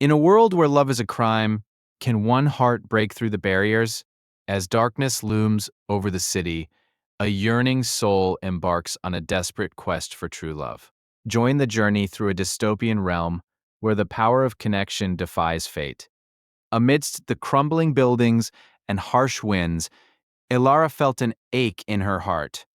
In a world where love is a crime, can one heart break through the barriers? As darkness looms over the city, a yearning soul embarks on a desperate quest for true love. Join the journey through a dystopian realm where the power of connection defies fate. Amidst the crumbling buildings and harsh winds, Ilara felt an ache in her heart.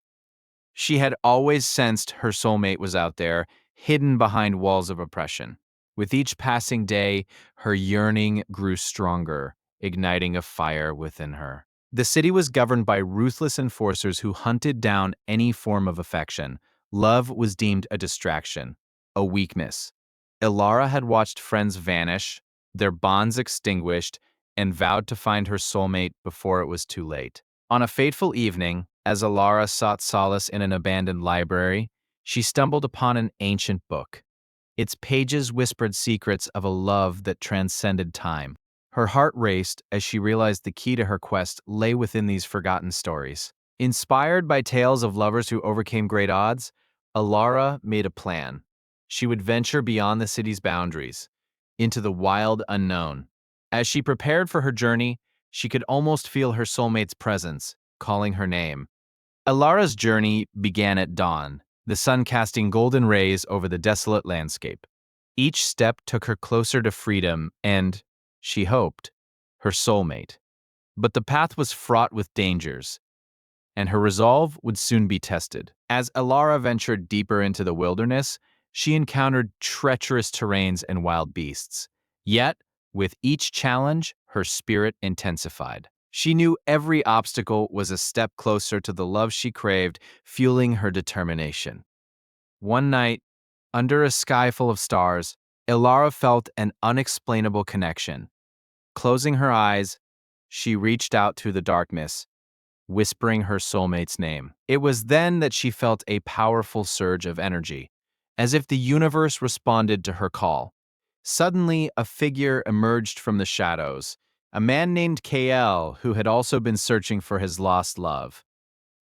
She had always sensed her soulmate was out there, hidden behind walls of oppression. With each passing day, her yearning grew stronger, igniting a fire within her. The city was governed by ruthless enforcers who hunted down any form of affection. Love was deemed a distraction, a weakness. Ilara had watched friends vanish, their bonds extinguished, and vowed to find her soulmate before it was too late. On a fateful evening, as Ilara sought solace in an abandoned library, she stumbled upon an ancient book. Its pages whispered secrets of a love that transcended time. Her heart raced as she realized the key to her quest lay within these forgotten stories. Inspired by tales of lovers who overcame great odds, Ilara made a plan. She would venture beyond the city's boundaries, into the wild unknown. As she prepared for her journey, she could almost feel her soulmate's presence, calling her name. Ilara's journey began at dawn, the sun casting golden rays over the desolate landscape. Each step took her closer to freedom and, she hoped, her soulmate. But the path was fraught with dangers, and her resolve would soon be tested. As Ilara ventured deeper into the wilderness, she encountered treacherous terrains and wild beasts. Yet, with each challenge, her spirit intensified. She knew every obstacle was a step closer to the love she craved, fueling her determination. One night, under a sky full of stars, Ilara felt an unexplainable connection. Closing her eyes, she reached out through the darkness, whispering her soulmate's name. It was then that she felt a powerful surge of energy, as if the universe responded to her call. Suddenly, a figure emerged from the shadows, a man named KL who had also been searching for his lost love.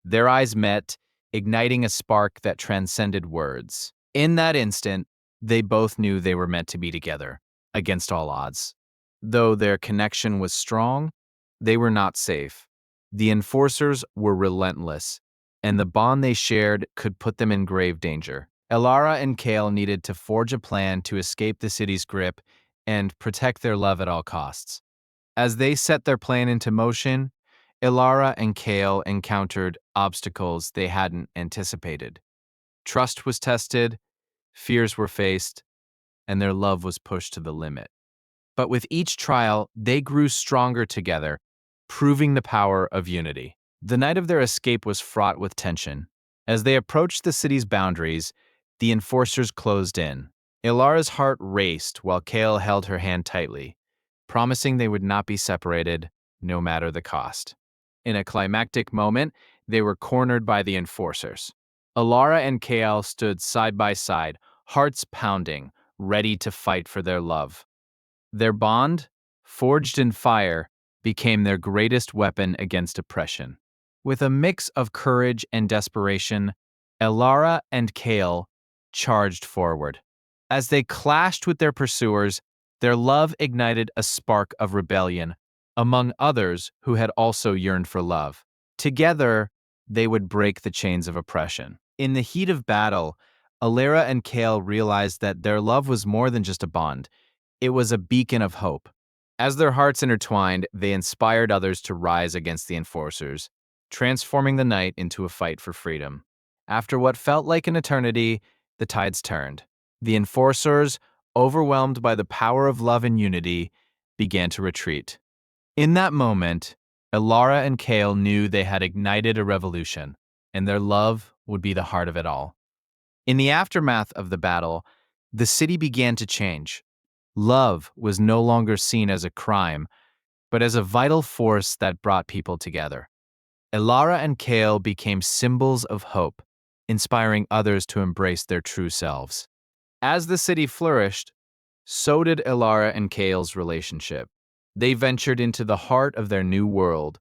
Their eyes met, igniting a spark that transcended words. In that instant, they both knew they were meant to be together, against all odds. Though their connection was strong, they were not safe. The enforcers were relentless, and the bond they shared could put them in grave danger. Ilara and Kale needed to forge a plan to escape the city's grip and protect their love at all costs. As they set their plan into motion, Ilara and Kale encountered obstacles they hadn't anticipated. Trust was tested, fears were faced, and their love was pushed to the limit. But with each trial, they grew stronger together, proving the power of unity. The night of their escape was fraught with tension. As they approached the city's boundaries, the enforcers closed in. Ilara's heart raced while Kale held her hand tightly, promising they would not be separated, no matter the cost. In a climactic moment, they were cornered by the enforcers. Ilara and Kale stood side by side, hearts pounding, ready to fight for their love. Their bond, forged in fire, became their greatest weapon against oppression. With a mix of courage and desperation, Ilara and Kale charged forward. As they clashed with their pursuers, their love ignited a spark of rebellion among others who had also yearned for love. Together, they would break the chains of oppression. In the heat of battle, Ilara and Kale realized that their love was more than just a bond. It was a beacon of hope. As their hearts intertwined, they inspired others to rise against the enforcers, transforming the night into a fight for freedom. After what felt like an eternity, the tides turned. The enforcers, overwhelmed by the power of love and unity, began to retreat. In that moment, Ilara and Kale knew they had ignited a revolution, and their love would be the heart of it all. In the aftermath of the battle, the city began to change. Love was no longer seen as a crime, but as a vital force that brought people together. Ilara and Kale became symbols of hope, inspiring others to embrace their true selves. As the city flourished, so did Ilara and Kale's relationship. They ventured into the heart of their new world,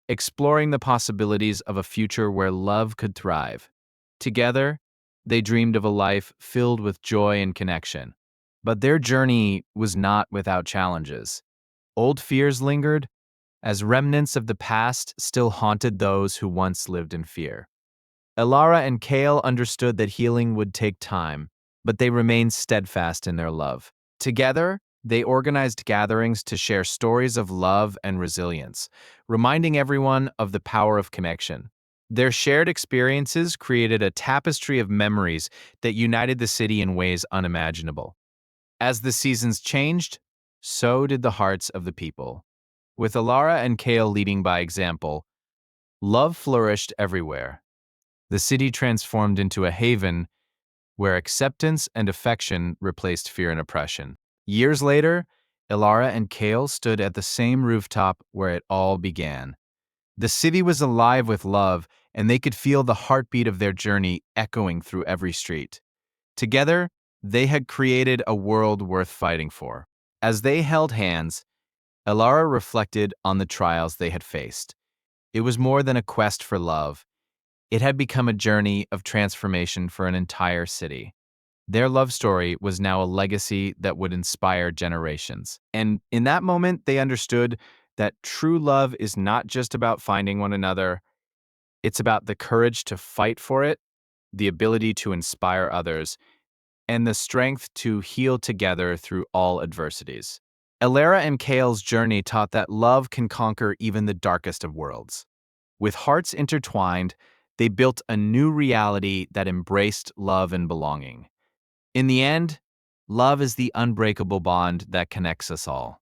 exploring the possibilities of a future where love could thrive. Together, they dreamed of a life filled with joy and connection. But their journey was not without challenges. Old fears lingered, as remnants of the past still haunted those who once lived in fear. Elara and Kale understood that healing would take time, but they remained steadfast in their love. Together, they organized gatherings to share stories of love and resilience, reminding everyone of the power of connection. Their shared experiences created a tapestry of memories that united the city in ways unimaginable. As the seasons changed, so did the hearts of the people. With Elara and Kale leading by example, love flourished everywhere. The city transformed into a haven where acceptance and affection replaced fear and oppression. Years later, Elara and Kale stood at the same rooftop where it all began. The city was alive with love, and they could feel the heartbeat of their journey echoing through every street. Together, they had created a world worth fighting for. As they held hands, Elara reflected on the trials they had faced. It was more than a quest for love. It had become a journey of transformation for an entire city. Their love story was now a legacy that would inspire generations. And in that moment, they understood that true love is not just about finding one another, it's about the courage to fight for it, the ability to inspire others, and the strength to heal together through all adversities. Elara and Kale's journey taught that love can conquer even the darkest of worlds. With hearts intertwined, they built a new reality that embraced love and belonging. In the end, love is the unbreakable bond that connects us all.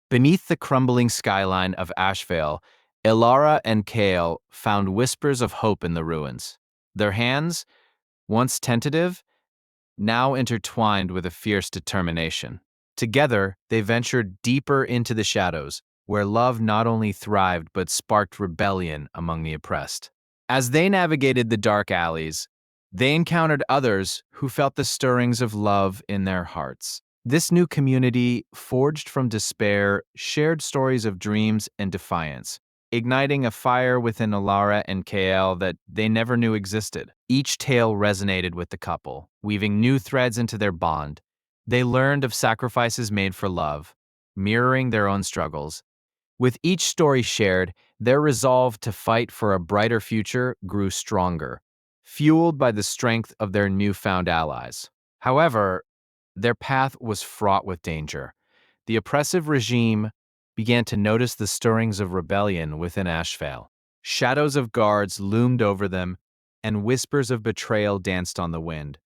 Beneath the crumbling skyline of Ashevale, Elara and Kale found whispers of hope in the ruins. Their hands, once tentative, now intertwined with a fierce determination. Together, they ventured deeper into the shadows, where love not only thrived but sparked rebellion among the oppressed. As they navigated the dark alleys, they encountered others who felt the stirrings of love in their hearts. This new community, forged from despair, shared stories of dreams and defiance, igniting a fire within Elara and Kael that they never knew existed. Each tale resonated with the couple, weaving new threads into their bond. They learned of sacrifices made for love, mirroring their own struggles. With each story shared, their resolve to fight for a brighter future grew stronger, fueled by the strength of their newfound allies. However, their path was fraught with danger. The oppressive regime began to notice the stirrings of rebellion within Ashevale. Shadows of guards loomed over them, and whispers of betrayal danced on the wind,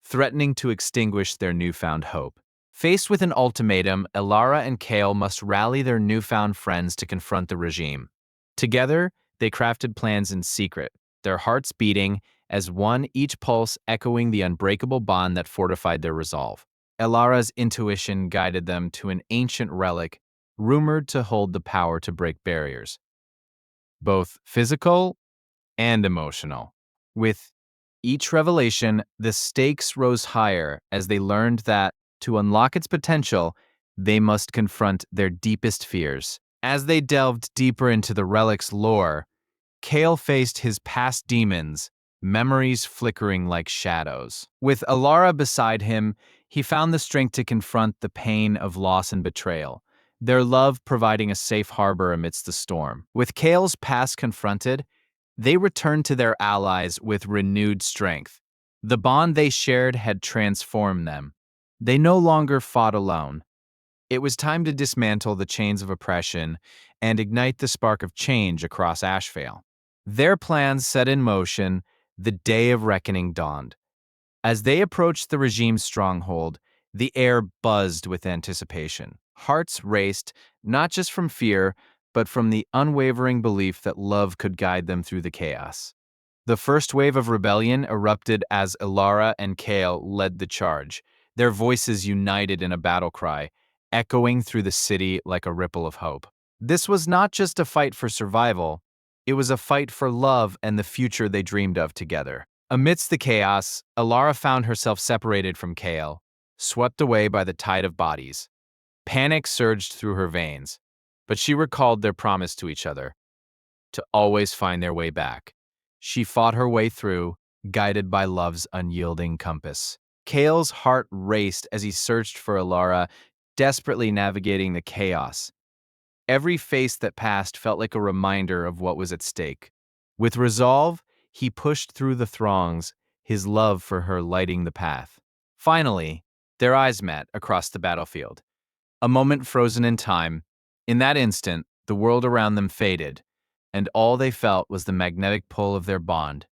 threatening to extinguish their newfound hope. Faced with an ultimatum, Elara and Kale must rally their newfound friends to confront the regime. Together, they crafted plans in secret, their hearts beating as one, each pulse echoing the unbreakable bond that fortified their resolve. Elara's intuition guided them to an ancient relic rumored to hold the power to break barriers, both physical and emotional. With each revelation, the stakes rose higher as they learned that, to unlock its potential, they must confront their deepest fears. As they delved deeper into the relic's lore, Kale faced his past demons, memories flickering like shadows. With Elara beside him, he found the strength to confront the pain of loss and betrayal, their love providing a safe harbor amidst the storm. With Kale's past confronted, they returned to their allies with renewed strength. The bond they shared had transformed them. They no longer fought alone. It was time to dismantle the chains of oppression and ignite the spark of change across Ashevale. Their plans set in motion, the day of reckoning dawned. As they approached the regime's stronghold, the air buzzed with anticipation. Hearts raced, not just from fear, but from the unwavering belief that love could guide them through the chaos. The first wave of rebellion erupted as Elara and Kale led the charge, their voices united in a battle cry, echoing through the city like a ripple of hope. This was not just a fight for survival, it was a fight for love and the future they dreamed of together. Amidst the chaos, Elara found herself separated from Kale, swept away by the tide of bodies. Panic surged through her veins, but she recalled their promise to each other, to always find their way back. She fought her way through, guided by love's unyielding compass. Kale's heart raced as he searched for Alara, desperately navigating the chaos. Every face that passed felt like a reminder of what was at stake. With resolve, he pushed through the throngs, his love for her lighting the path. Finally, their eyes met across the battlefield. A moment frozen in time. In that instant, the world around them faded, and all they felt was the magnetic pull of their bond,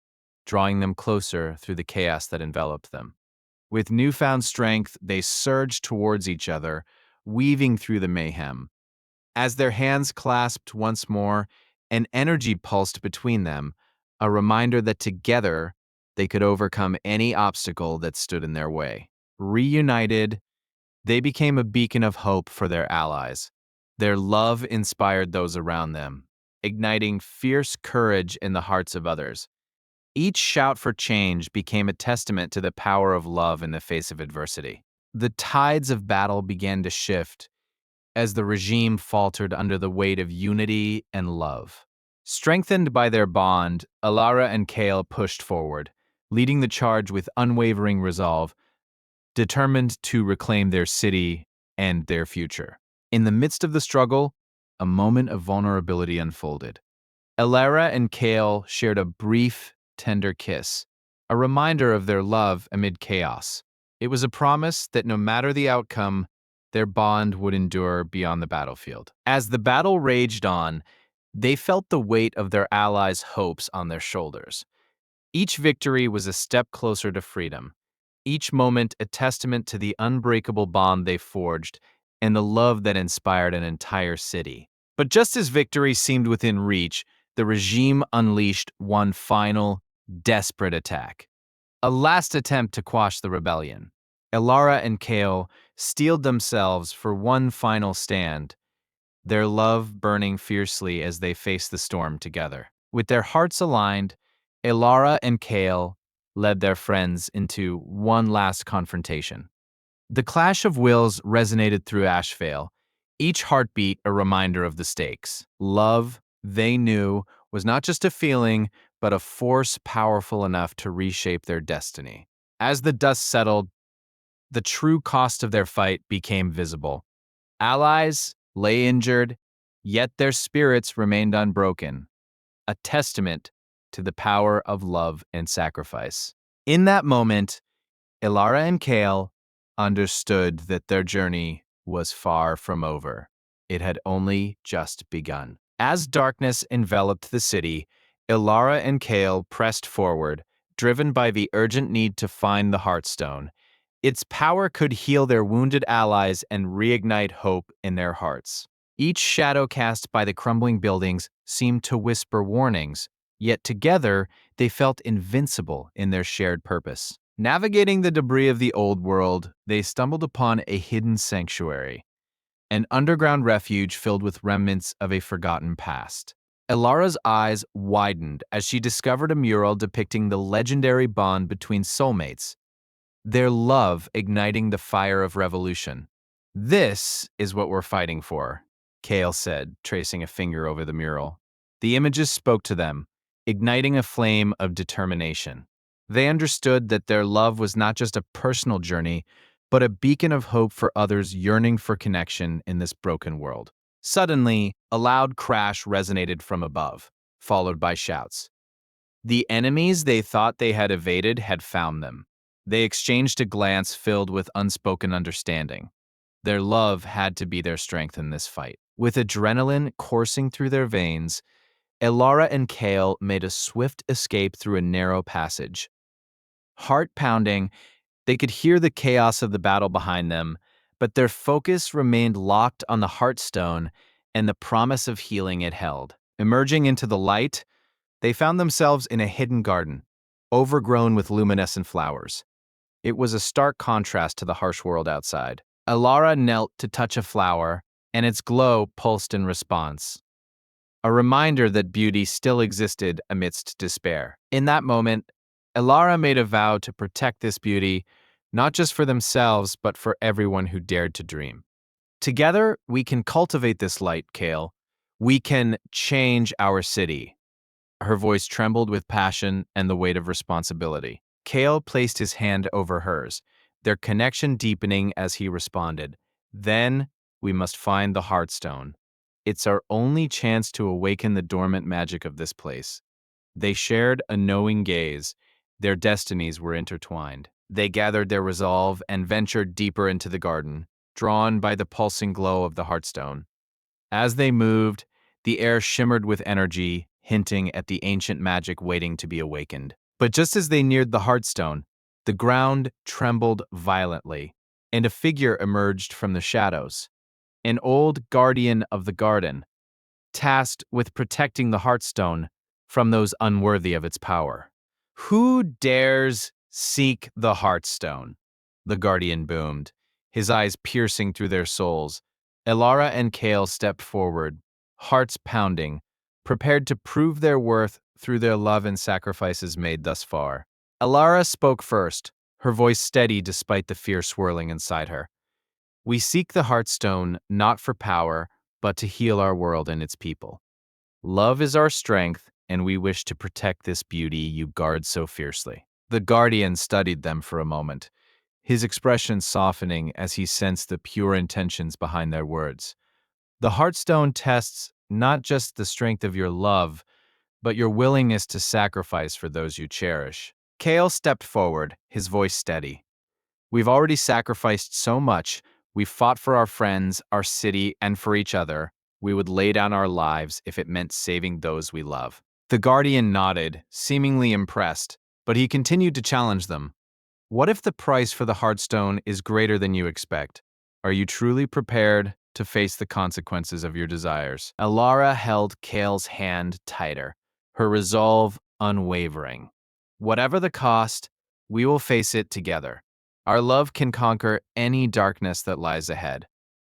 drawing them closer through the chaos that enveloped them. With newfound strength, they surged towards each other, weaving through the mayhem. As their hands clasped once more, an energy pulsed between them, a reminder that together they could overcome any obstacle that stood in their way. Reunited, they became a beacon of hope for their allies. Their love inspired those around them, igniting fierce courage in the hearts of others. Each shout for change became a testament to the power of love in the face of adversity. The tides of battle began to shift as the regime faltered under the weight of unity and love. Strengthened by their bond, Alara and Kale pushed forward, leading the charge with unwavering resolve, determined to reclaim their city and their future. In the midst of the struggle, a moment of vulnerability unfolded. Alara and Kale shared a brief, tender kiss, a reminder of their love amid chaos. It was a promise that no matter the outcome, their bond would endure beyond the battlefield. As the battle raged on, they felt the weight of their allies' hopes on their shoulders. Each victory was a step closer to freedom, each moment a testament to the unbreakable bond they forged and the love that inspired an entire city. But just as victory seemed within reach, the regime unleashed one final, desperate attack. A last attempt to quash the rebellion. Elara and Kale steeled themselves for one final stand, their love burning fiercely as they faced the storm together. With their hearts aligned, Elara and Kale led their friends into one last confrontation. The clash of wills resonated through Ashvale, each heartbeat a reminder of the stakes. Love, they knew, was not just a feeling, but a force powerful enough to reshape their destiny. As the dust settled, the true cost of their fight became visible. Allies lay injured, yet their spirits remained unbroken, a testament to the power of love and sacrifice. In that moment, Ilara and Kale understood that their journey was far from over. It had only just begun. As darkness enveloped the city, Ilara and Kale pressed forward, driven by the urgent need to find the Heartstone. Its power could heal their wounded allies and reignite hope in their hearts. Each shadow cast by the crumbling buildings seemed to whisper warnings, yet together they felt invincible in their shared purpose. Navigating the debris of the old world, they stumbled upon a hidden sanctuary, an underground refuge filled with remnants of a forgotten past. Elara's eyes widened as she discovered a mural depicting the legendary bond between soulmates, their love igniting the fire of revolution. "This is what we're fighting for," Kale said, tracing a finger over the mural. The images spoke to them, igniting a flame of determination. They understood that their love was not just a personal journey, but a beacon of hope for others yearning for connection in this broken world. Suddenly, a loud crash resonated from above, followed by shouts. The enemies they thought they had evaded had found them. They exchanged a glance filled with unspoken understanding. Their love had to be their strength in this fight. With adrenaline coursing through their veins, Elara and Kale made a swift escape through a narrow passage. Heart pounding, they could hear the chaos of the battle behind them, but their focus remained locked on the Heartstone and the promise of healing it held. Emerging into the light, they found themselves in a hidden garden, overgrown with luminescent flowers. It was a stark contrast to the harsh world outside. Alara knelt to touch a flower, and its glow pulsed in response, a reminder that beauty still existed amidst despair. In that moment, Alara made a vow to protect this beauty, not just for themselves, but for everyone who dared to dream. "Together, we can cultivate this light, Kale. We can change our city." Her voice trembled with passion and the weight of responsibility. Kale placed his hand over hers, their connection deepening as he responded, "Then we must find the Heartstone. It's our only chance to awaken the dormant magic of this place." They shared a knowing gaze. Their destinies were intertwined. They gathered their resolve and ventured deeper into the garden, drawn by the pulsing glow of the Heartstone. As they moved, the air shimmered with energy, hinting at the ancient magic waiting to be awakened. But just as they neared the Heartstone, the ground trembled violently, and a figure emerged from the shadows. An old guardian of the garden, tasked with protecting the Heartstone from those unworthy of its power. "Who dares seek the Heartstone?" the guardian boomed, his eyes piercing through their souls. Elara and Kale stepped forward, hearts pounding, prepared to prove their worth through their love and sacrifices made thus far. Elara spoke first, her voice steady despite the fear swirling inside her. "We seek the Heartstone not for power, but to heal our world and its people. Love is our strength, and we wish to protect this beauty you guard so fiercely." The guardian studied them for a moment, his expression softening as he sensed the pure intentions behind their words. "The Heartstone tests not just the strength of your love, but your willingness to sacrifice for those you cherish." Kale stepped forward, his voice steady. "We've already sacrificed so much. We've fought for our friends, our city, and for each other. We would lay down our lives if it meant saving those we love." The guardian nodded, seemingly impressed, but he continued to challenge them. "What if the price for the Heartstone is greater than you expect? Are you truly prepared to face the consequences of your desires?" Elara held Kale's hand tighter, her resolve unwavering. "Whatever the cost, we will face it together. Our love can conquer any darkness that lies ahead.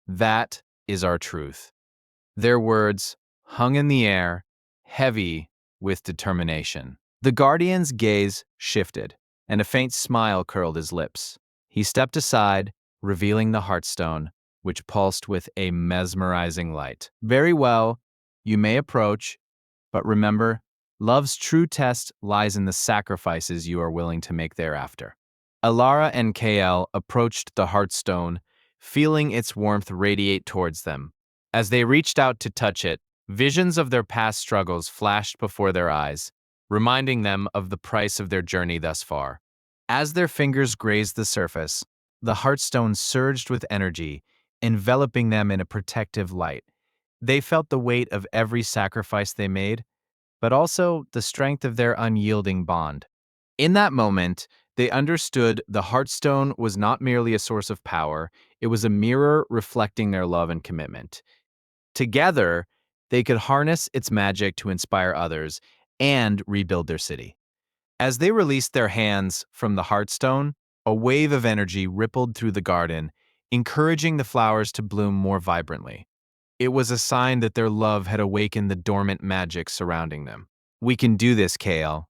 That is our truth." Their words hung in the air, heavy with determination. The guardian's gaze shifted, and a faint smile curled his lips. He stepped aside, revealing the Heartstone, which pulsed with a mesmerizing light. "Very well, you may approach, but remember, love's true test lies in the sacrifices you are willing to make thereafter." Elara and Kael approached the Heartstone, feeling its warmth radiate towards them. As they reached out to touch it, visions of their past struggles flashed before their eyes, reminding them of the price of their journey thus far. As their fingers grazed the surface, the Heartstone surged with energy, enveloping them in a protective light. They felt the weight of every sacrifice they made, but also the strength of their unyielding bond. In that moment, they understood the Heartstone was not merely a source of power, it was a mirror reflecting their love and commitment. Together, they could harness its magic to inspire others and rebuild their city. As they released their hands from the Heartstone, a wave of energy rippled through the garden, encouraging the flowers to bloom more vibrantly. It was a sign that their love had awakened the dormant magic surrounding them. "We can do this, Kael,"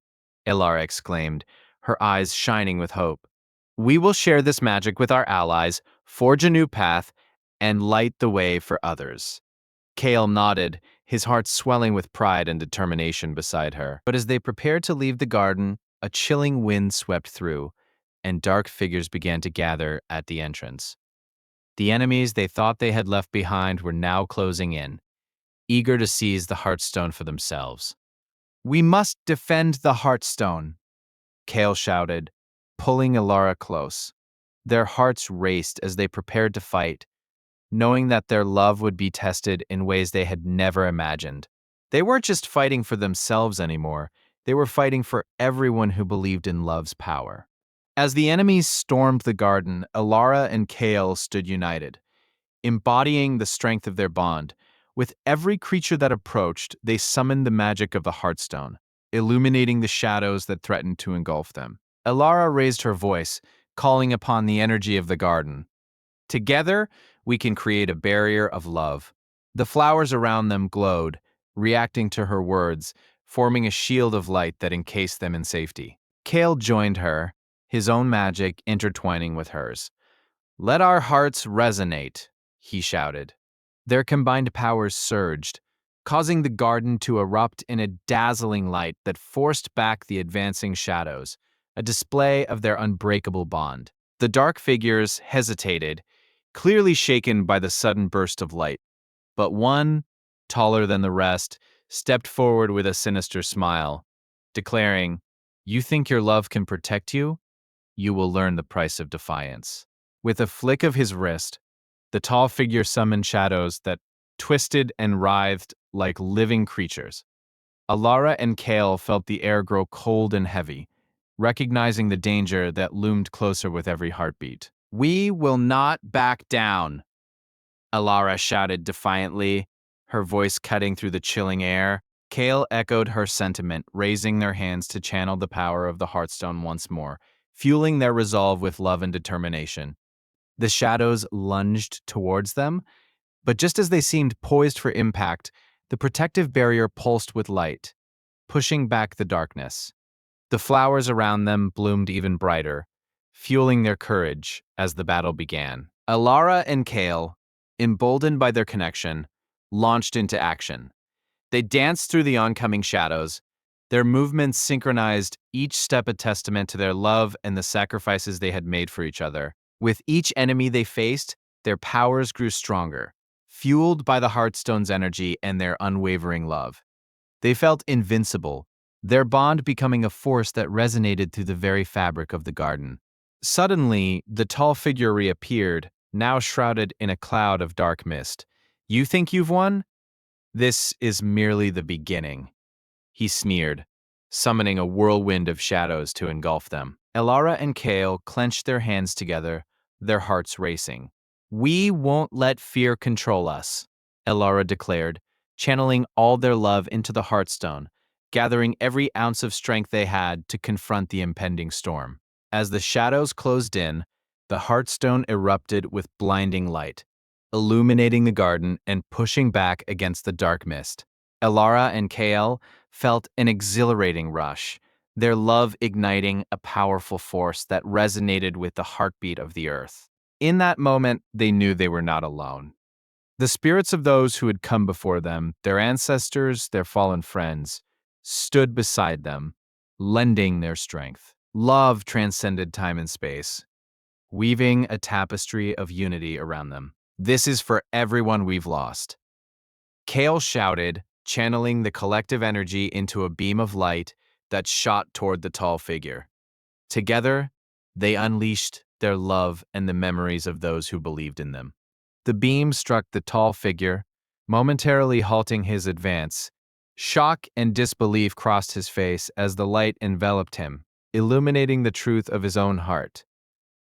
Elara exclaimed, her eyes shining with hope. "We will share this magic with our allies, forge a new path, and light the way for others." Kael nodded, his heart swelling with pride and determination beside her. But as they prepared to leave the garden, a chilling wind swept through, and dark figures began to gather at the entrance. The enemies they thought they had left behind were now closing in, eager to seize the Heartstone for themselves. "We must defend the Heartstone," Kael shouted, pulling Elara close. Their hearts raced as they prepared to fight, knowing that their love would be tested in ways they had never imagined. They weren't just fighting for themselves anymore, they were fighting for everyone who believed in love's power. As the enemies stormed the garden, Elara and Kael stood united, embodying the strength of their bond. With every creature that approached, they summoned the magic of the Heartstone, illuminating the shadows that threatened to engulf them. Elara raised her voice, calling upon the energy of the garden. "Together, we can create a barrier of love." The flowers around them glowed, reacting to her words, forming a shield of light that encased them in safety. Kael joined her, his own magic intertwining with hers. "Let our hearts resonate," he shouted. Their combined powers surged, causing the garden to erupt in a dazzling light that forced back the advancing shadows, a display of their unbreakable bond. The dark figures hesitated, clearly shaken by the sudden burst of light. But one, taller than the rest, stepped forward with a sinister smile, declaring, "You think your love can protect you? You will learn the price of defiance." With a flick of his wrist, the tall figure summoned shadows that twisted and writhed like living creatures. Alara and Kale felt the air grow cold and heavy, recognizing the danger that loomed closer with every heartbeat. "We will not back down," Alara shouted defiantly, her voice cutting through the chilling air. Kale echoed her sentiment, raising their hands to channel the power of the Heartstone once more, fueling their resolve with love and determination. The shadows lunged towards them, but just as they seemed poised for impact, the protective barrier pulsed with light, pushing back the darkness. The flowers around them bloomed even brighter, fueling their courage as the battle began. Alara and Kale, emboldened by their connection, launched into action. They danced through the oncoming shadows, their movements synchronized, each step a testament to their love and the sacrifices they had made for each other. With each enemy they faced, their powers grew stronger, fueled by the Heartstone's energy and their unwavering love. They felt invincible, their bond becoming a force that resonated through the very fabric of the garden. Suddenly, the tall figure reappeared, now shrouded in a cloud of dark mist. "You think you've won? This is merely the beginning," he sneered, summoning a whirlwind of shadows to engulf them. Elara and Kale clenched their hands together, their hearts racing. "We won't let fear control us," Elara declared, channeling all their love into the Heartstone, gathering every ounce of strength they had to confront the impending storm. As the shadows closed in, the Heartstone erupted with blinding light, illuminating the garden and pushing back against the dark mist. Elara and Kale felt an exhilarating rush, their love igniting a powerful force that resonated with the heartbeat of the earth. In that moment, they knew they were not alone. The spirits of those who had come before them, their ancestors, their fallen friends, stood beside them, lending their strength. Love transcended time and space, weaving a tapestry of unity around them. "This is for everyone we've lost," Kale shouted, channeling the collective energy into a beam of light that shot toward the tall figure. Together, they unleashed their love and the memories of those who believed in them. The beam struck the tall figure, momentarily halting his advance. Shock and disbelief crossed his face as the light enveloped him, illuminating the truth of his own heart,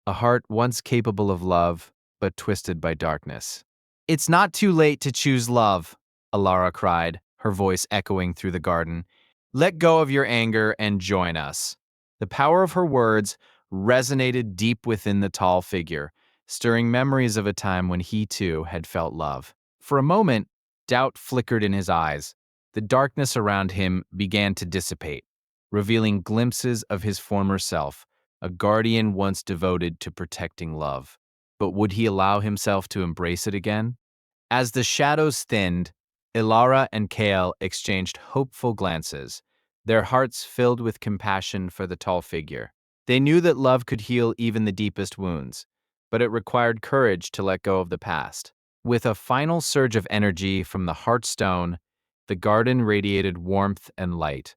a heart once capable of love, but twisted by darkness. "It's not too late to choose love," Alara cried, her voice echoing through the garden. "Let go of your anger and join us." The power of her words resonated deep within the tall figure, stirring memories of a time when he too had felt love. For a moment, doubt flickered in his eyes. The darkness around him began to dissipate, revealing glimpses of his former self, a guardian once devoted to protecting love. But would he allow himself to embrace it again? As the shadows thinned, Ilara and Kale exchanged hopeful glances, their hearts filled with compassion for the tall figure. They knew that love could heal even the deepest wounds, but it required courage to let go of the past. With a final surge of energy from the Heartstone, the garden radiated warmth and light.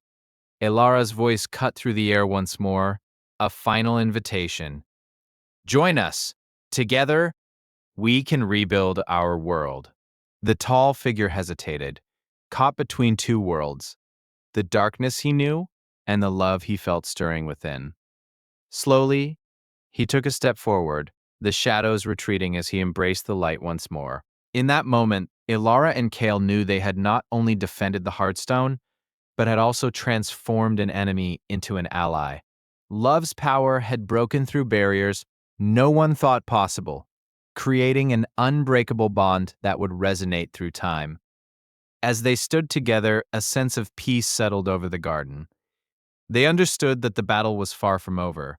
Ilara's voice cut through the air once more, a final invitation. "Join us. Together, we can rebuild our world." The tall figure hesitated, caught between two worlds, the darkness he knew and the love he felt stirring within. Slowly, he took a step forward, the shadows retreating as he embraced the light once more. In that moment, Ilara and Kale knew they had not only defended the Heartstone, but had also transformed an enemy into an ally. Love's power had broken through barriers no one thought possible, creating an unbreakable bond that would resonate through time. As they stood together, a sense of peace settled over the garden. They understood that the battle was far from over,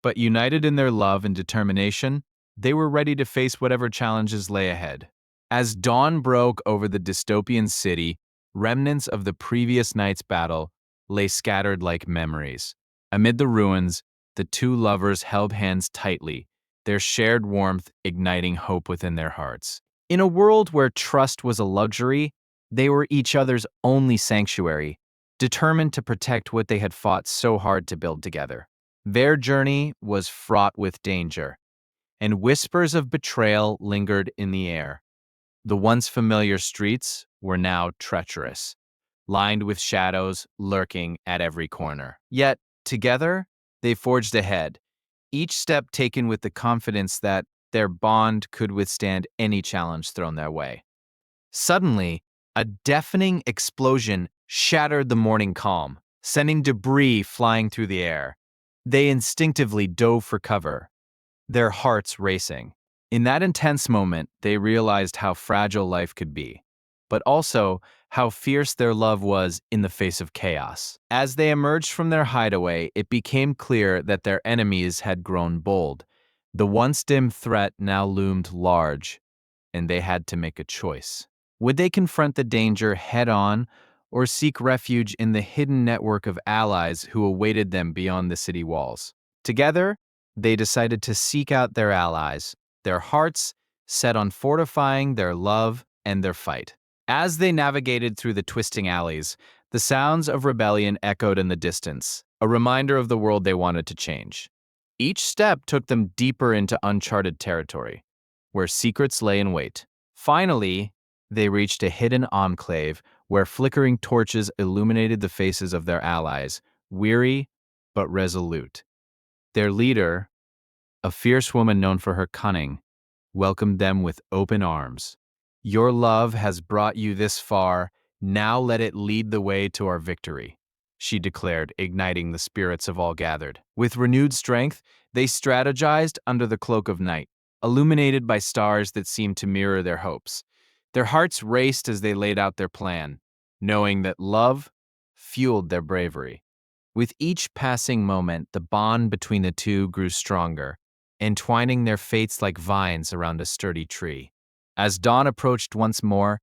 but united in their love and determination, they were ready to face whatever challenges lay ahead. As dawn broke over the dystopian city, remnants of the previous night's battle lay scattered like memories. Amid the ruins, The two lovers held hands tightly, their shared warmth igniting hope within their hearts. In a world where trust was a luxury, they were each other's only sanctuary, determined to protect what they had fought so hard to build together. Their journey was fraught with danger, and whispers of betrayal lingered in the air. The once familiar streets were now treacherous, lined with shadows lurking at every corner. Yet, together, they forged ahead, each step taken with the confidence that their bond could withstand any challenge thrown their way. Suddenly, a deafening explosion shattered the morning calm, sending debris flying through the air. They instinctively dove for cover, their hearts racing. In that intense moment, they realized how fragile life could be, but also how fierce their love was in the face of chaos. As they emerged from their hideaway, it became clear that their enemies had grown bold. The once dim threat now loomed large, and they had to make a choice. Would they confront the danger head on or seek refuge in the hidden network of allies who awaited them beyond the city walls? Together, they decided to seek out their allies, their hearts set on fortifying their love and their fight. As they navigated through the twisting alleys, the sounds of rebellion echoed in the distance, a reminder of the world they wanted to change. Each step took them deeper into uncharted territory, where secrets lay in wait. Finally, they reached a hidden enclave where flickering torches illuminated the faces of their allies, weary but resolute. Their leader, a fierce woman known for her cunning, welcomed them with open arms. "Your love has brought you this far, now let it lead the way to our victory," she declared, igniting the spirits of all gathered. With renewed strength, they strategized under the cloak of night, illuminated by stars that seemed to mirror their hopes. Their hearts raced as they laid out their plan, knowing that love fueled their bravery. With each passing moment, the bond between the two grew stronger, entwining their fates like vines around a sturdy tree. As dawn approached once more,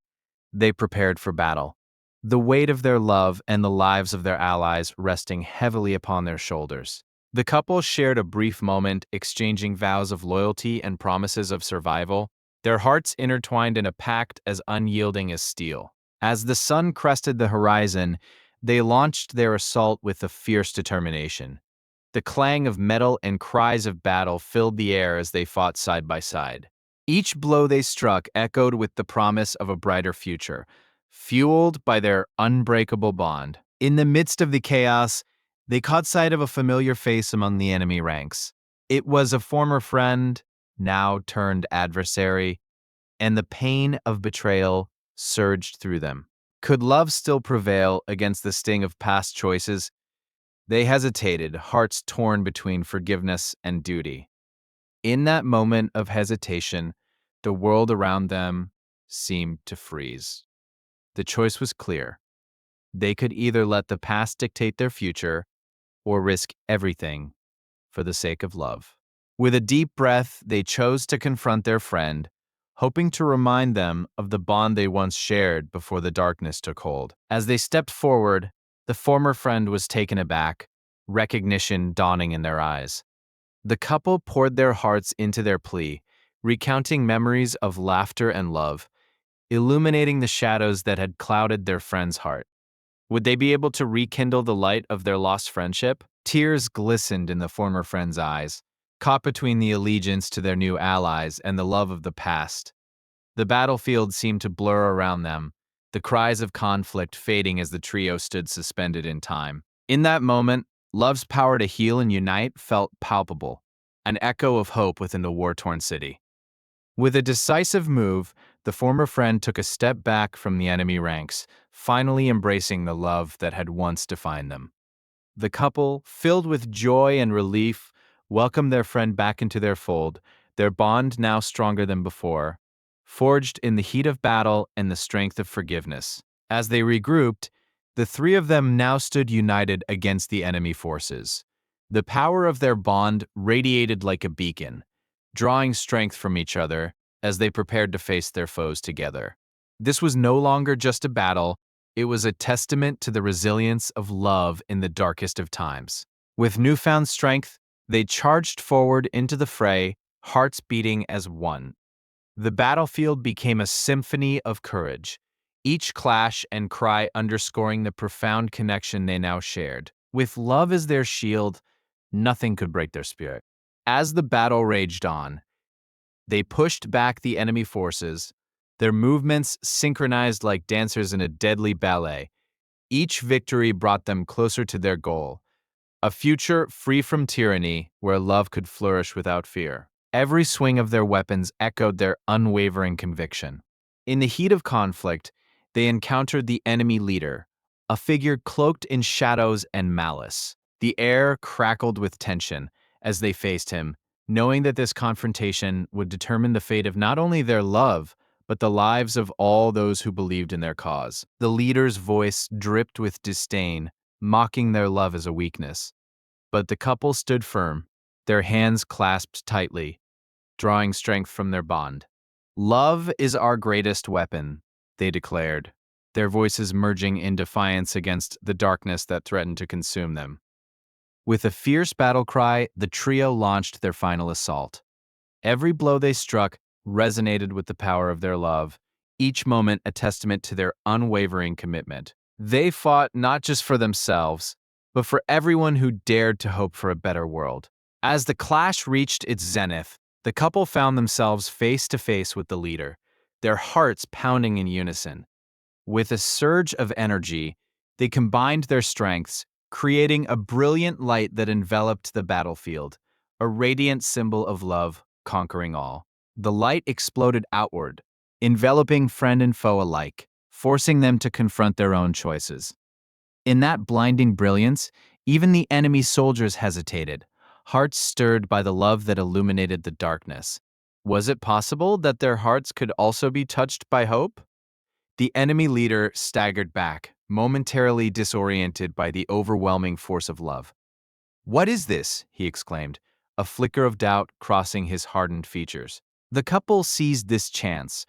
they prepared for battle, the weight of their love and the lives of their allies resting heavily upon their shoulders. The couple shared a brief moment, exchanging vows of loyalty and promises of survival, their hearts intertwined in a pact as unyielding as steel. As the sun crested the horizon, they launched their assault with a fierce determination. The clang of metal and cries of battle filled the air as they fought side by side. Each blow they struck echoed with the promise of a brighter future, fueled by their unbreakable bond. In the midst of the chaos, they caught sight of a familiar face among the enemy ranks. It was a former friend, now turned adversary, and the pain of betrayal surged through them. Could love still prevail against the sting of past choices? They hesitated, hearts torn between forgiveness and duty. In that moment of hesitation, the world around them seemed to freeze. The choice was clear. They could either let the past dictate their future or risk everything for the sake of love. With a deep breath, they chose to confront their friend, hoping to remind them of the bond they once shared before the darkness took hold. As they stepped forward, the former friend was taken aback, recognition dawning in their eyes. The couple poured their hearts into their plea, recounting memories of laughter and love, illuminating the shadows that had clouded their friend's heart. Would they be able to rekindle the light of their lost friendship? Tears glistened in the former friend's eyes, caught between the allegiance to their new allies and the love of the past. The battlefield seemed to blur around them, the cries of conflict fading as the trio stood suspended in time. In that moment, love's power to heal and unite felt palpable, an echo of hope within the war-torn city. With a decisive move, the former friend took a step back from the enemy ranks, finally embracing the love that had once defined them. The couple, filled with joy and relief, welcomed their friend back into their fold, their bond now stronger than before, forged in the heat of battle and the strength of forgiveness. As they regrouped, the three of them now stood united against the enemy forces. The power of their bond radiated like a beacon, drawing strength from each other as they prepared to face their foes together. This was no longer just a battle, it was a testament to the resilience of love in the darkest of times. With newfound strength, They charged forward into the fray, hearts beating as one. The battlefield became a symphony of courage, each clash and cry underscoring the profound connection they now shared. With love as their shield, nothing could break their spirit. As the battle raged on, they pushed back the enemy forces, their movements synchronized like dancers in a deadly ballet. Each victory brought them closer to their goal, a future free from tyranny where love could flourish without fear. Every swing of their weapons echoed their unwavering conviction. In the heat of conflict, they encountered the enemy leader, a figure cloaked in shadows and malice. The air crackled with tension as they faced him, knowing that this confrontation would determine the fate of not only their love, but the lives of all those who believed in their cause. The leader's voice dripped with disdain, mocking their love as a weakness. But the couple stood firm, their hands clasped tightly, drawing strength from their bond. Love is our greatest weapon, they declared, their voices merging in defiance against the darkness that threatened to consume them. With a fierce battle cry, the trio launched their final assault. Every blow they struck resonated with the power of their love, each moment a testament to their unwavering commitment. They fought not just for themselves, but for everyone who dared to hope for a better world. As the clash reached its zenith, the couple found themselves face to face with the leader, their hearts pounding in unison. With a surge of energy, they combined their strengths, creating a brilliant light that enveloped the battlefield, a radiant symbol of love conquering all. The light exploded outward, enveloping friend and foe alike, forcing them to confront their own choices. In that blinding brilliance, even the enemy soldiers hesitated, hearts stirred by the love that illuminated the darkness. Was it possible that their hearts could also be touched by hope? The enemy leader staggered back, momentarily disoriented by the overwhelming force of love. "What is this?" he exclaimed, a flicker of doubt crossing his hardened features. The couple seized this chance,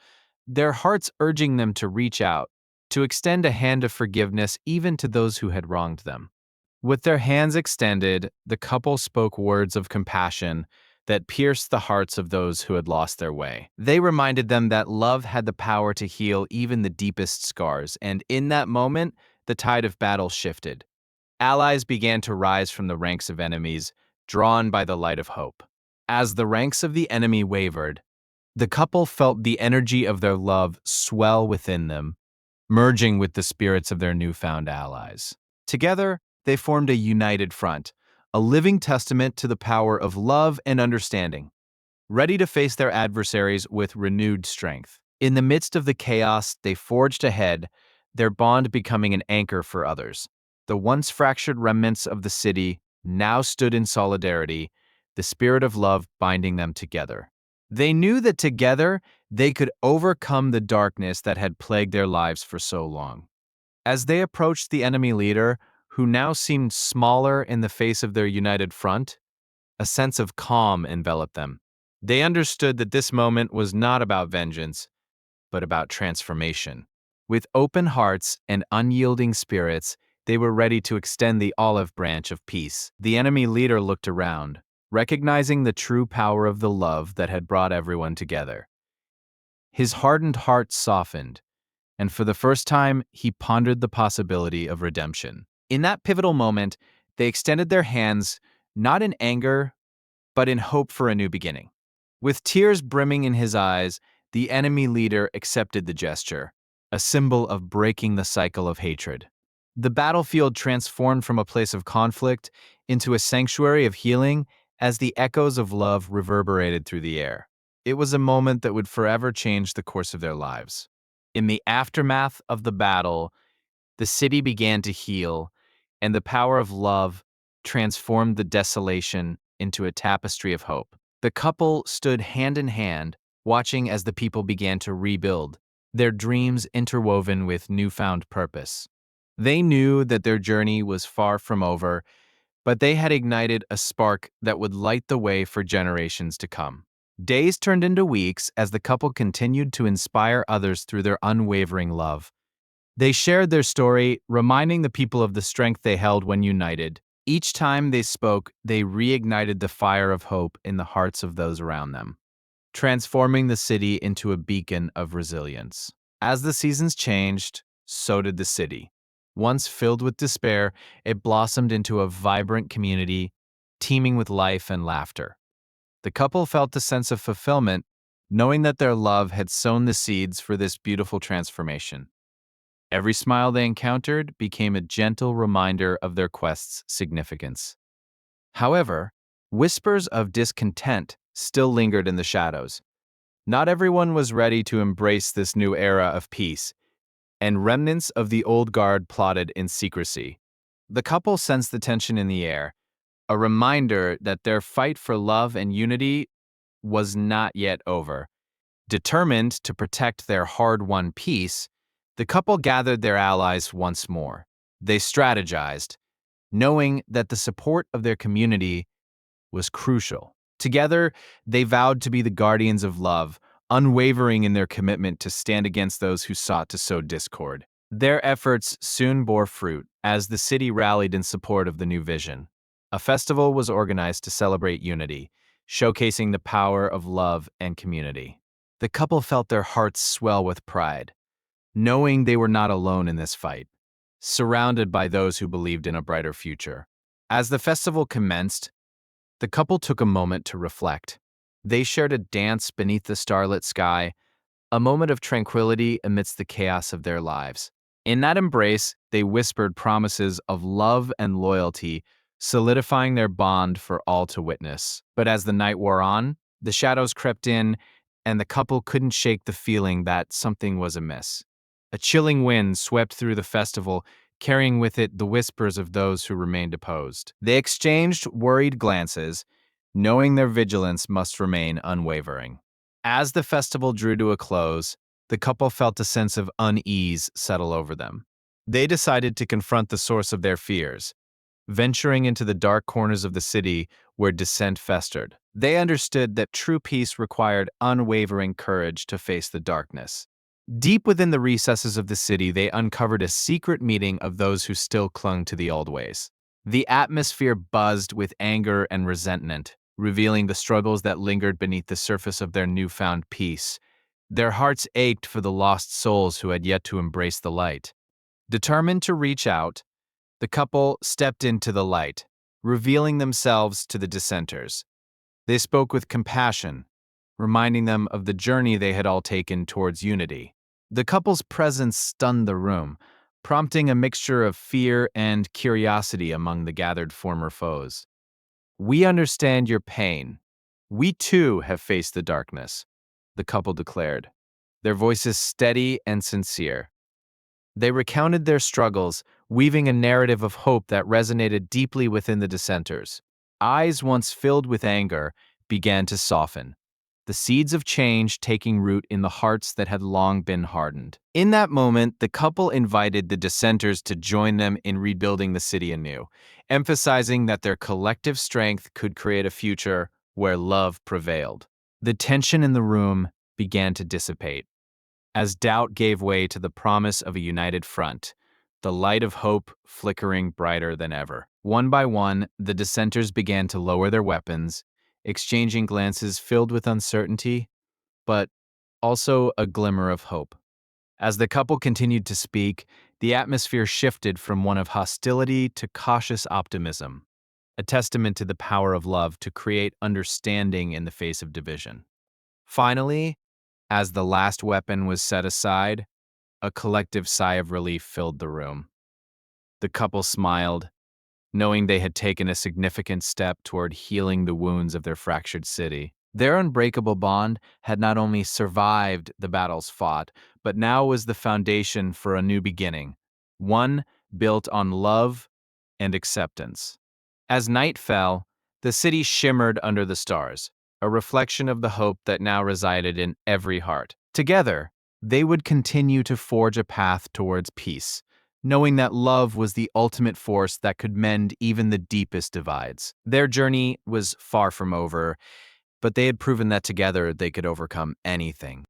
their hearts urging them to reach out, to extend a hand of forgiveness even to those who had wronged them. With their hands extended, the couple spoke words of compassion that pierced the hearts of those who had lost their way. They reminded them that love had the power to heal even the deepest scars, and in that moment, the tide of battle shifted. Allies began to rise from the ranks of enemies, drawn by the light of hope. As the ranks of the enemy wavered, the couple felt the energy of their love swell within them, merging with the spirits of their newfound allies. Together, they formed a united front, a living testament to the power of love and understanding, ready to face their adversaries with renewed strength. In the midst of the chaos, they forged ahead, their bond becoming an anchor for others. The once fractured remnants of the city now stood in solidarity, the spirit of love binding them together. They knew that together they could overcome the darkness that had plagued their lives for so long. As they approached the enemy leader, who now seemed smaller in the face of their united front, a sense of calm enveloped them. They understood that this moment was not about vengeance, but about transformation. With open hearts and unyielding spirits, they were ready to extend the olive branch of peace. The enemy leader looked around, recognizing the true power of the love that had brought everyone together. His hardened heart softened, and for the first time, he pondered the possibility of redemption. In that pivotal moment, they extended their hands, not in anger, but in hope for a new beginning. With tears brimming in his eyes, the enemy leader accepted the gesture, a symbol of breaking the cycle of hatred. The battlefield transformed from a place of conflict into a sanctuary of healing as the echoes of love reverberated through the air. It was a moment that would forever change the course of their lives. In the aftermath of the battle, the city began to heal, and the power of love transformed the desolation into a tapestry of hope. The couple stood hand in hand, watching as the people began to rebuild, their dreams interwoven with newfound purpose. They knew that their journey was far from over, but they had ignited a spark that would light the way for generations to come. Days turned into weeks as the couple continued to inspire others through their unwavering love. They shared their story, reminding the people of the strength they held when united, Each time they spoke, they reignited the fire of hope in the hearts of those around them, transforming the city into a beacon of resilience. As the seasons changed, so did the city. Once filled with despair, it blossomed into a vibrant community, teeming with life and laughter. The couple felt a sense of fulfillment, knowing that their love had sown the seeds for this beautiful transformation. Every smile they encountered became a gentle reminder of their quest's significance. However, whispers of discontent still lingered in the shadows. Not everyone was ready to embrace this new era of peace, and remnants of the old guard plotted in secrecy. The couple sensed the tension in the air, a reminder that their fight for love and unity was not yet over. Determined to protect their hard-won peace, the couple gathered their allies once more. They strategized, knowing that the support of their community was crucial. Together, they vowed to be the guardians of love, unwavering in their commitment to stand against those who sought to sow discord. Their efforts soon bore fruit as the city rallied in support of the new vision. A festival was organized to celebrate unity, showcasing the power of love and community. The couple felt their hearts swell with pride, knowing they were not alone in this fight, surrounded by those who believed in a brighter future. As the festival commenced, the couple took a moment to reflect. They shared a dance beneath the starlit sky, a moment of tranquility amidst the chaos of their lives. In that embrace, they whispered promises of love and loyalty, solidifying their bond for all to witness. But as the night wore on, the shadows crept in, and the couple couldn't shake the feeling that something was amiss. A chilling wind swept through the festival, carrying with it the whispers of those who remained opposed. They exchanged worried glances, knowing their vigilance must remain unwavering. As the festival drew to a close, the couple felt a sense of unease settle over them. They decided to confront the source of their fears, venturing into the dark corners of the city where dissent festered. They understood that true peace required unwavering courage to face the darkness. Deep within the recesses of the city, they uncovered a secret meeting of those who still clung to the old ways. The atmosphere buzzed with anger and resentment, revealing the struggles that lingered beneath the surface of their newfound peace. Their hearts ached for the lost souls who had yet to embrace the light. Determined to reach out, the couple stepped into the light, revealing themselves to the dissenters. They spoke with compassion, reminding them of the journey they had all taken towards unity. The couple's presence stunned the room, prompting a mixture of fear and curiosity among the gathered former foes. "We understand your pain. We too have faced the darkness," the couple declared, their voices steady and sincere. They recounted their struggles, weaving a narrative of hope that resonated deeply within the dissenters. Eyes once filled with anger began to soften, the seeds of change taking root in the hearts that had long been hardened. In that moment, the couple invited the dissenters to join them in rebuilding the city anew, emphasizing that their collective strength could create a future where love prevailed. The tension in the room began to dissipate, as doubt gave way to the promise of a united front, the light of hope flickering brighter than ever. One by one, the dissenters began to lower their weapons, exchanging glances filled with uncertainty, but also a glimmer of hope. As the couple continued to speak, the atmosphere shifted from one of hostility to cautious optimism, a testament to the power of love to create understanding in the face of division. Finally, as the last weapon was set aside, a collective sigh of relief filled the room. The couple smiled, knowing they had taken a significant step toward healing the wounds of their fractured city. Their unbreakable bond had not only survived the battles fought, but now was the foundation for a new beginning, one built on love and acceptance. As night fell, the city shimmered under the stars, a reflection of the hope that now resided in every heart. Together, they would continue to forge a path towards peace, knowing that love was the ultimate force that could mend even the deepest divides. Their journey was far from over, but they had proven that together they could overcome anything.